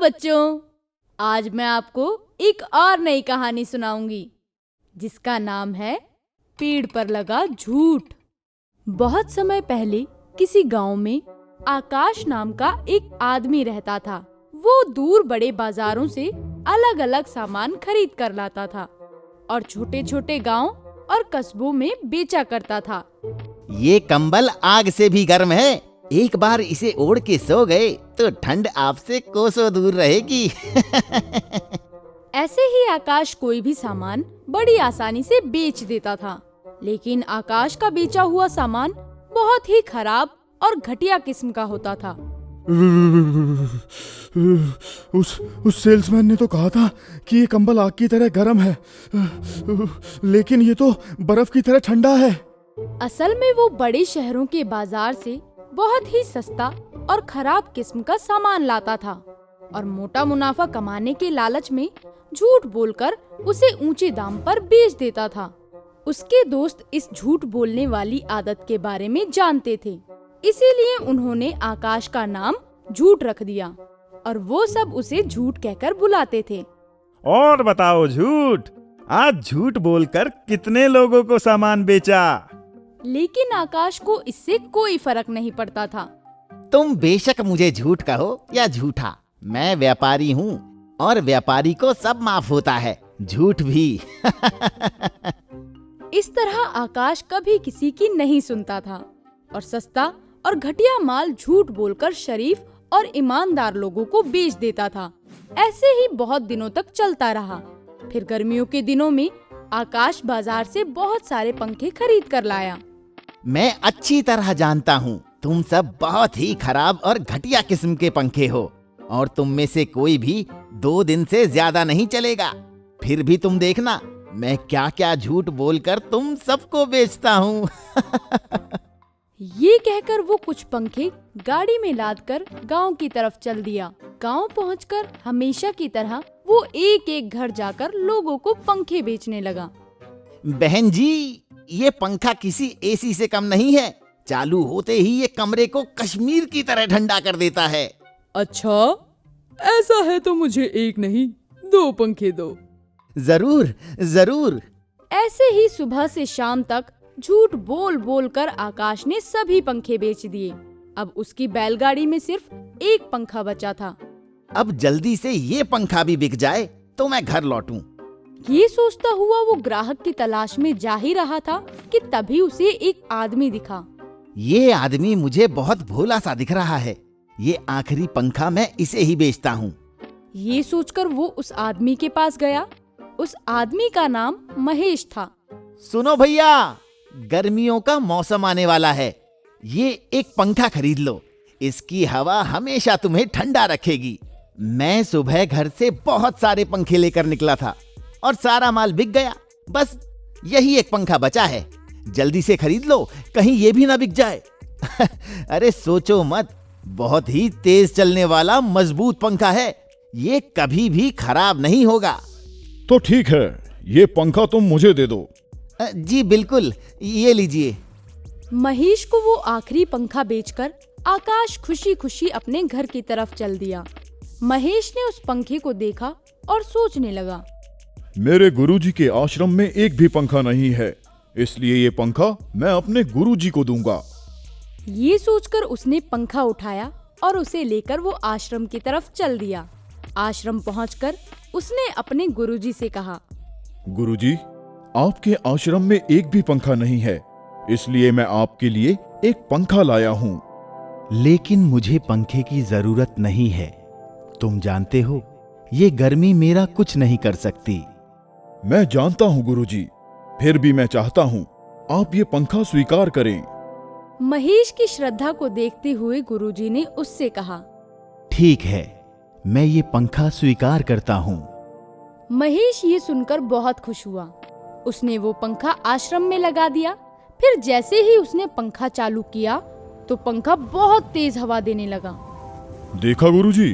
बच्चों, आज मैं आपको एक और नई कहानी सुनाऊंगी जिसका नाम है पेड़ पर लगा झूठ। बहुत समय पहले किसी गांव में आकाश नाम का एक आदमी रहता था। वो दूर बड़े बाजारों से अलग अलग सामान खरीद कर लाता था और छोटे छोटे गांव और कस्बों में बेचा करता था। ये कंबल आग से भी गर्म है, एक बार इसे ओढ़ के सो गए तो ठंड आपसे कोसों दूर रहेगी। ऐसे ही आकाश कोई भी सामान बड़ी आसानी से बेच देता था, लेकिन आकाश का बेचा हुआ सामान बहुत ही खराब और घटिया किस्म का होता था। उस सेल्समैन ने तो कहा था कि ये कंबल आग की तरह गर्म है, लेकिन ये तो बर्फ की तरह ठंडा है। असल में वो बड़े शहरों के बाजार से बहुत ही सस्ता और खराब किस्म का सामान लाता था और मोटा मुनाफा कमाने के लालच में झूठ बोलकर उसे ऊंचे दाम पर बेच देता था। उसके दोस्त इस झूठ बोलने वाली आदत के बारे में जानते थे, इसीलिए उन्होंने आकाश का नाम झूठ रख दिया और वो सब उसे झूठ कहकर बुलाते थे। और बताओ झूठ, आज झूठ बोलकर कितने लोगों को सामान बेचा? लेकिन आकाश को इससे कोई फर्क नहीं पड़ता था। तुम बेशक मुझे झूठ कहो या झूठा, मैं व्यापारी हूँ और व्यापारी को सब माफ होता है, झूठ भी। इस तरह आकाश कभी किसी की नहीं सुनता था और सस्ता और घटिया माल झूठ बोलकर शरीफ और ईमानदार लोगों को बेच देता था। ऐसे ही बहुत दिनों तक चलता रहा। फिर गर्मियों के दिनों में आकाश बाजार से बहुत सारे पंखे खरीद कर लाया। मैं अच्छी तरह जानता हूँ तुम सब बहुत ही खराब और घटिया किस्म के पंखे हो और तुम में से कोई भी 2 दिन से ज्यादा नहीं चलेगा। फिर भी तुम देखना मैं क्या क्या झूठ बोलकर तुम सबको बेचता हूँ। ये कहकर वो कुछ पंखे गाड़ी में लादकर गांव की तरफ चल दिया। गांव पहुंचकर हमेशा की तरह वो एक एक घर जाकर लोगों को पंखे बेचने लगा। बहन जी, ये पंखा किसी एसी से कम नहीं है, चालू होते ही ये कमरे को कश्मीर की तरह ठंडा कर देता है। अच्छा, ऐसा है तो मुझे एक नहीं 2 पंखे दो। जरूर जरूर। ऐसे ही सुबह से शाम तक झूठ बोल बोल कर आकाश ने सभी पंखे बेच दिए। अब उसकी बैलगाड़ी में सिर्फ एक पंखा बचा था। अब जल्दी से ये पंखा भी बिक जाए तो मैं घर लौटूं। ये सोचता हुआ वो ग्राहक की तलाश में जा ही रहा था कि तभी उसे एक आदमी दिखा। ये आदमी मुझे बहुत भोला सा दिख रहा है, ये आखिरी पंखा मैं इसे ही बेचता हूँ। ये सोचकर वो उस आदमी के पास गया। उस आदमी का नाम महेश था। सुनो भैया, गर्मियों का मौसम आने वाला है, ये एक पंखा खरीद लो, इसकी हवा हमेशा तुम्हें ठंडा रखेगी। मैं सुबह घर से बहुत सारे पंखे लेकर निकला था और सारा माल बिक गया, बस यही एक पंखा बचा है, जल्दी से खरीद लो, कहीं ये भी ना बिक जाए। अरे सोचो मत, बहुत ही तेज चलने वाला मजबूत पंखा है, ये कभी भी खराब नहीं होगा। तो ठीक है, ये पंखा तुम मुझे दे दो। जी बिल्कुल, ये लीजिए। महेश को वो आखिरी पंखा बेचकर आकाश खुशी खुशी अपने घर की तरफ चल दिया। महेश ने उस पंखे को देखा और सोचने लगा, मेरे गुरुजी के आश्रम में एक भी पंखा नहीं है, इसलिए ये पंखा मैं अपने गुरुजी को दूंगा। ये सोचकर उसने पंखा उठाया और उसे लेकर वो आश्रम की तरफ चल दिया। आश्रम पहुंचकर उसने अपने गुरुजी से कहा, गुरुजी, आपके आश्रम में एक भी पंखा नहीं है, इसलिए मैं आपके लिए एक पंखा लाया हूँ। लेकिन मुझे पंखे की जरूरत नहीं है, तुम जानते हो ये गर्मी मेरा कुछ नहीं कर सकती। मैं जानता हूँ गुरुजी, फिर भी मैं चाहता हूँ आप ये पंखा स्वीकार करें। महेश की श्रद्धा को देखते हुए गुरुजी ने उससे कहा, ठीक है, मैं ये पंखा स्वीकार करता हूँ। महेश ये सुनकर बहुत खुश हुआ। उसने वो पंखा आश्रम में लगा दिया। फिर जैसे ही उसने पंखा चालू किया तो पंखा बहुत तेज हवा देने लगा। देखा गुरुजी,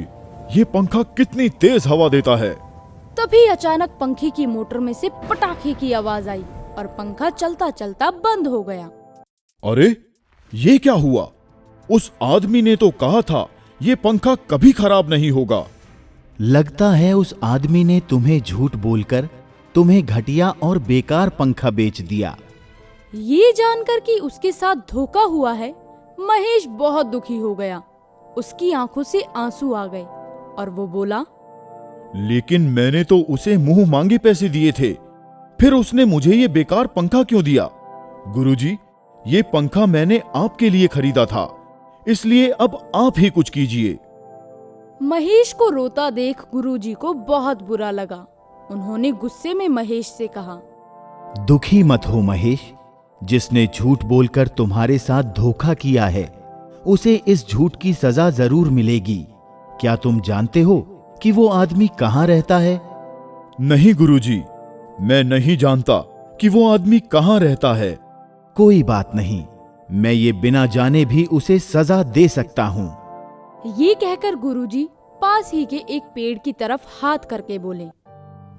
ये पंखा कितनी तेज हवा देता है। तभी अचानक पंखे की मोटर में से पटाखे की आवाज आई और पंखा चलता चलता बंद हो गया। अरे ये क्या हुआ? उस आदमी ने तो कहा था ये पंखा कभी खराब नहीं होगा। लगता है उस आदमी ने तुम्हें झूठ बोलकर तुम्हें घटिया और बेकार पंखा बेच दिया। ये जानकर कि उसके साथ धोखा हुआ है, महेश बहुत दुखी हो गया। उसकी आंखों से आंसू आ गए और वो बोला, लेकिन मैंने तो उसे मुंह मांगे पैसे दिए थे, फिर उसने मुझे ये बेकार पंखा क्यों दिया? गुरुजी, ये पंखा मैंने आपके लिए खरीदा था, इसलिए अब आप ही कुछ कीजिए। महेश को रोता देख गुरुजी को बहुत बुरा लगा। उन्होंने गुस्से में महेश से कहा, दुखी मत हो महेश, जिसने झूठ बोलकर तुम्हारे साथ धोखा किया है उसे इस झूठ की सजा जरूर मिलेगी। क्या तुम जानते हो कि वो आदमी कहाँ रहता है? नहीं गुरुजी, मैं नहीं जानता कि वो आदमी कहाँ रहता है। कोई बात नहीं, मैं ये बिना जाने भी उसे सजा दे सकता हूँ। ये कहकर गुरुजी पास ही के एक पेड़ की तरफ हाथ करके बोले,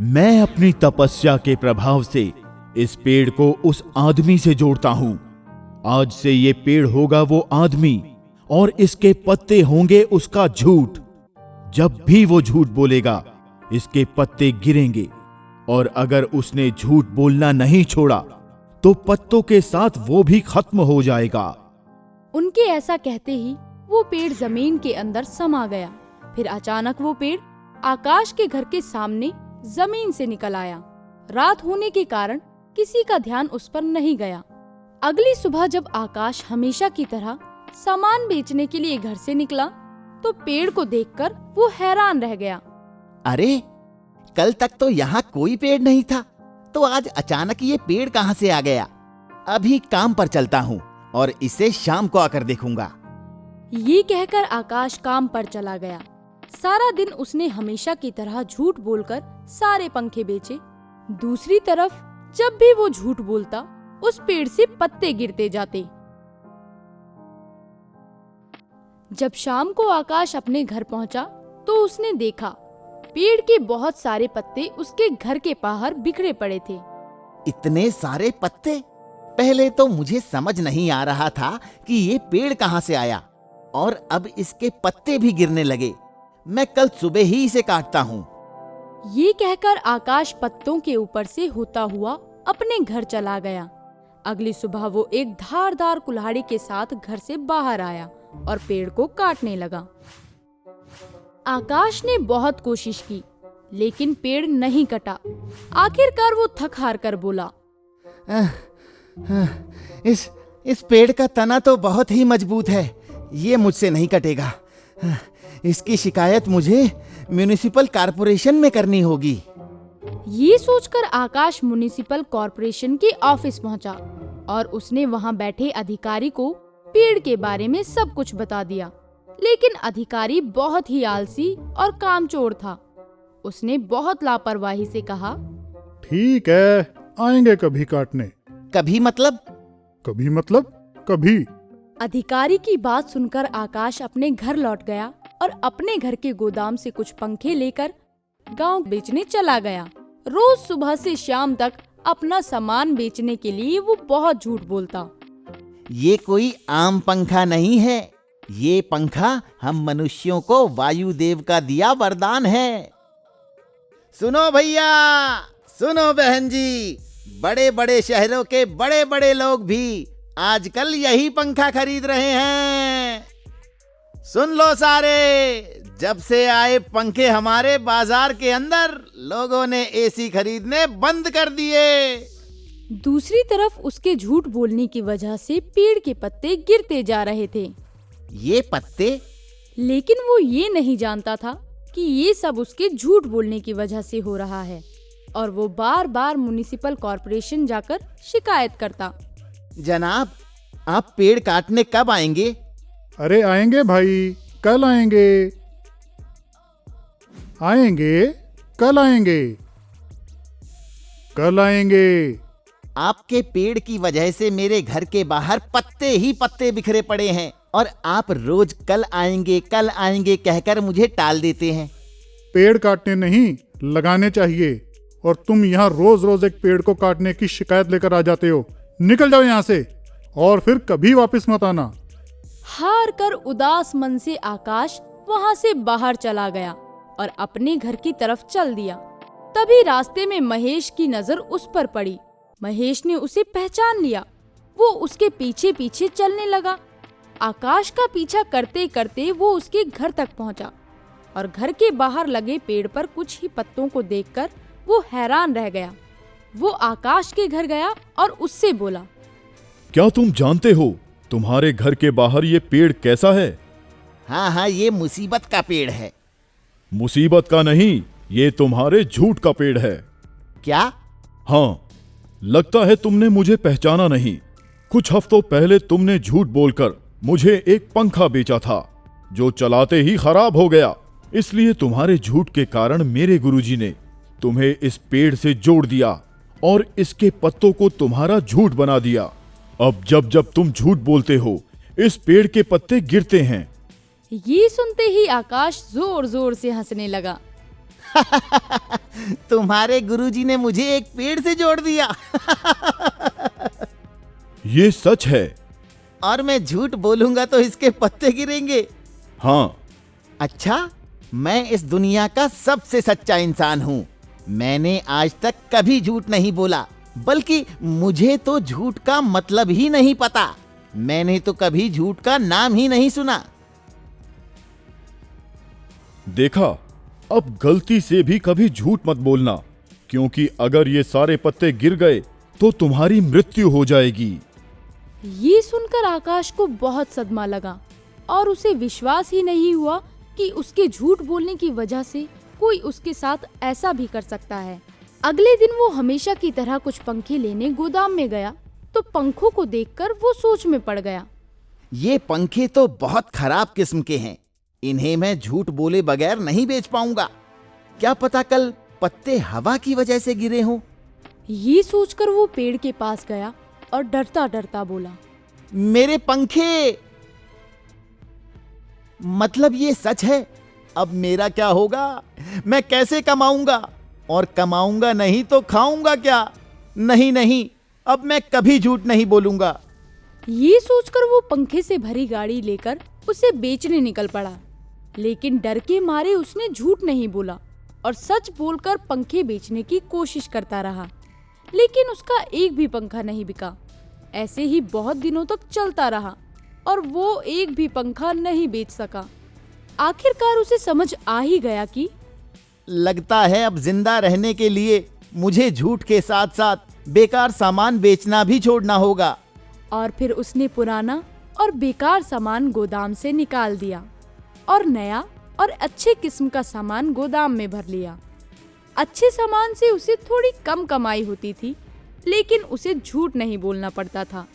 मैं अपनी तपस्या के प्रभाव से इस पेड़ को उस आदमी से जोड़ता हूं। आज से ये पेड़ होगा वो आदमी और इसके पत्ते होंगे उसका झूठ। जब भी वो झूठ बोलेगा इसके पत्ते गिरेंगे, और अगर उसने झूठ बोलना नहीं छोड़ा तो पत्तों के साथ वो भी खत्म हो जाएगा। उनके ऐसा कहते ही वो पेड़ जमीन के अंदर समा गया। फिर अचानक वो पेड़ आकाश के घर के सामने जमीन से निकल आया। रात होने के कारण किसी का ध्यान उस पर नहीं गया। अगली सुबह जब आकाश हमेशा की तरह सामान बेचने के लिए घर से निकला तो पेड़ को देखकर वो हैरान रह गया। अरे, कल तक तो यहाँ कोई पेड़ नहीं था, तो आज अचानक ये पेड़ कहाँ से आ गया? अभी काम पर चलता हूँ और इसे शाम को आकर देखूंगा। ये कहकर आकाश काम पर चला गया। सारा दिन उसने हमेशा की तरह झूठ बोलकर सारे पंखे बेचे। दूसरी तरफ जब भी वो झूठ बोलता उस पेड़ से पत्ते गिरते जाते। जब शाम को आकाश अपने घर पहुंचा तो उसने देखा पेड़ के बहुत सारे पत्ते उसके घर के बाहर बिखरे पड़े थे। इतने सारे पत्ते? पहले तो मुझे समझ नहीं आ रहा था कि ये पेड़ कहाँ से आया, और अब इसके पत्ते भी गिरने लगे। मैं कल सुबह ही इसे काटता हूँ। ये कहकर आकाश पत्तों के ऊपर से होता हुआ अपने घर चला गया। अगली सुबह वो एक धारदार कुल्हाड़ी के साथ घर से बाहर आया और पेड़ को काटने लगा। आकाश ने बहुत कोशिश की, लेकिन पेड़ नहीं कटा। आखिरकार वो थक हार कर बोला, इस पेड़ का तना तो बहुत ही मजबूत है, ये मुझसे नहीं कटेगा। इसकी शिकायत मुझे म्युनिसिपल कॉर्पोरेशन में करनी होगी। ये सोचकर आकाश म्युनिसिपल कॉर्पोरेशन के ऑफिस पहुंचा और उसने वहां बैठे अधिकारी को पेड़ के बारे में सब कुछ बता दिया। लेकिन अधिकारी बहुत ही आलसी और कामचोर था। उसने बहुत लापरवाही से कहा, ठीक है, आएंगे कभी काटने। कभी मतलब? कभी मतलब कभी। अधिकारी की बात सुनकर आकाश अपने घर लौट गया और अपने घर के गोदाम से कुछ पंखे लेकर गांव बेचने चला गया। रोज सुबह से शाम तक अपना सामान बेचने के लिए वो बहुत झूठ बोलता। ये कोई आम पंखा नहीं है, ये पंखा हम मनुष्यों को वायुदेव का दिया वरदान है। सुनो भैया, सुनो बहन जी, बड़े बड़े शहरों के बड़े बड़े लोग भी आजकल यही पंखा खरीद रहे हैं। सुन लो सारे, जब से आए पंखे हमारे बाजार के अंदर, लोगों ने एसी खरीदने बंद कर दिए। दूसरी तरफ उसके झूठ बोलने की वजह से पेड़ के पत्ते गिरते जा रहे थे। ये पत्ते? लेकिन वो ये नहीं जानता था कि ये सब उसके झूठ बोलने की वजह से हो रहा है, और वो बार बार म्युनिसिपल कॉर्पोरेशन जाकर शिकायत करता। जनाब, आप पेड़ काटने कब आएंगे? अरे आएंगे भाई, कल आएंगे। आएंगे, कल आएंगे, कल आएंगे। आपके पेड़ की वजह से मेरे घर के बाहर पत्ते ही पत्ते बिखरे पड़े हैं, और आप रोज कल आएंगे कहकर मुझे टाल देते हैं। पेड़ काटने नहीं, लगाने चाहिए, और तुम यहाँ रोज रोज एक पेड़ को काटने की शिकायत लेकर आ जाते हो। निकल जाओ यहाँ से, और फिर कभी वापस मत आना। हार कर उदास मन से आकाश वहाँ से बाहर चला गया। और अपने घर की तरफ चल दिया। तभी रास्ते में महेश की नजर उस पर पड़ी। महेश ने उसे पहचान लिया। वो उसके पीछे पीछे चलने लगा। आकाश का पीछा करते करते वो उसके घर तक पहुंचा और घर के बाहर लगे पेड़ पर कुछ ही पत्तों को देखकर वो हैरान रह गया। वो आकाश के घर गया और उससे बोला, क्या तुम जानते हो तुम्हारे घर के बाहर ये पेड़ कैसा है? हाँ हाँ, ये मुसीबत का पेड़ है। मुसीबत का नहीं, ये तुम्हारे झूठ का पेड़ है। क्या? हाँ, लगता है तुमने मुझे पहचाना नहीं। कुछ हफ्तों पहले तुमने झूठ बोलकर मुझे एक पंखा बेचा था जो चलाते ही खराब हो गया। इसलिए तुम्हारे झूठ के कारण मेरे गुरुजी ने तुम्हें इस पेड़ से जोड़ दिया और इसके पत्तों को तुम्हारा झूठ बना दिया। अब जब जब तुम झूठ बोलते हो, इस पेड़ के पत्ते गिरते हैं। ये सुनते ही आकाश जोर जोर से हंसने लगा। तुम्हारे गुरुजी ने मुझे एक पेड़ से जोड़ दिया। ये सच है। और मैं झूठ बोलूंगा तो इसके पत्ते गिरेंगे। हाँ। अच्छा, मैं इस दुनिया का सबसे सच्चा इंसान हूँ। मैंने आज तक कभी झूठ नहीं बोला, बल्कि मुझे तो झूठ का मतलब ही नहीं पता। मैंने तो कभी झूठ का नाम ही नहीं सुना। देखा, अब गलती से भी कभी झूठ मत बोलना, क्योंकि अगर ये सारे पत्ते गिर गए तो तुम्हारी मृत्यु हो जाएगी। ये सुनकर आकाश को बहुत सदमा लगा और उसे विश्वास ही नहीं हुआ कि उसके झूठ बोलने की वजह से कोई उसके साथ ऐसा भी कर सकता है। अगले दिन वो हमेशा की तरह कुछ पंखे लेने गोदाम में गया तो पंखों को देखकर वो सोच में पड़ गया। ये पंखे तो बहुत खराब किस्म के हैं। इन्हें मैं झूठ बोले बगैर नहीं बेच पाऊंगा। क्या पता कल पत्ते हवा की वजह से गिरे हों। ये सोचकर वो पेड़ के पास गया और डरता डरता बोला, मेरे पंखे! मतलब ये सच है। अब मेरा क्या होगा? मैं कैसे कमाऊंगा? और कमाऊंगा नहीं तो खाऊंगा क्या? नहीं नहीं, अब मैं कभी झूठ नहीं बोलूंगा। ये सोचकर वो पंखे से भरी गाड़ी लेकर उसे बेचने निकल पड़ा। लेकिन डर के मारे उसने झूठ नहीं बोला और सच बोलकर पंखे बेचने की कोशिश करता रहा। लेकिन उसका एक भी पंखा नहीं बिका। ऐसे ही बहुत दिनों तक चलता रहा और वो एक भी पंखा नहीं बेच सका। आखिरकार उसे समझ आ ही गया कि लगता है अब जिंदा रहने के लिए मुझे झूठ के साथ साथ बेकार सामान बेचना भी छोड़ना होगा। और फिर उसने पुराना और बेकार सामान गोदाम से निकाल दिया और नया और अच्छे किस्म का सामान गोदाम में भर लिया। अच्छे सामान से उसे थोड़ी कम कमाई होती थी, लेकिन उसे झूठ नहीं बोलना पड़ता था।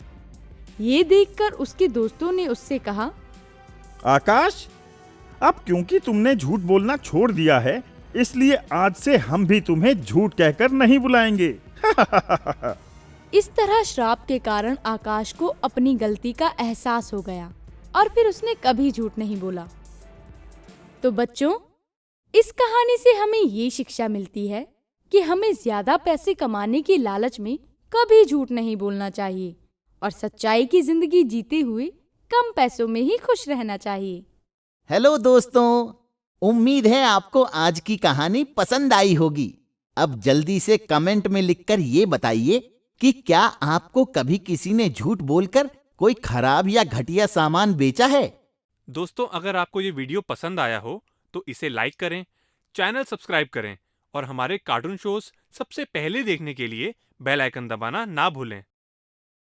ये देखकर उसके दोस्तों ने उससे कहा, आकाश, अब क्योंकि तुमने झूठ बोलना छोड़ दिया है, इसलिए आज से हम भी तुम्हें झूठ कहकर नहीं बुलाएंगे। इस तरह श्राप के कारण आकाश को अपनी गलती का एहसास हो गया और फिर उसने कभी झूठ नहीं बोला। तो बच्चों, इस कहानी से हमें ये शिक्षा मिलती है कि हमें ज्यादा पैसे कमाने की लालच में कभी झूठ नहीं बोलना चाहिए और सच्चाई की जिंदगी जीते हुए कम पैसों में ही खुश रहना चाहिए। हेलो दोस्तों, उम्मीद है आपको आज की कहानी पसंद आई होगी। अब जल्दी से कमेंट में लिखकर ये बताइए कि क्या आपको कभी किसी ने झूठ बोलकर कोई खराब या घटिया सामान बेचा है? दोस्तों, अगर आपको ये वीडियो पसंद आया हो तो इसे लाइक करें, चैनल सब्सक्राइब करें और हमारे कार्टून शोज सबसे पहले देखने के लिए बेल आइकन दबाना ना भूलें।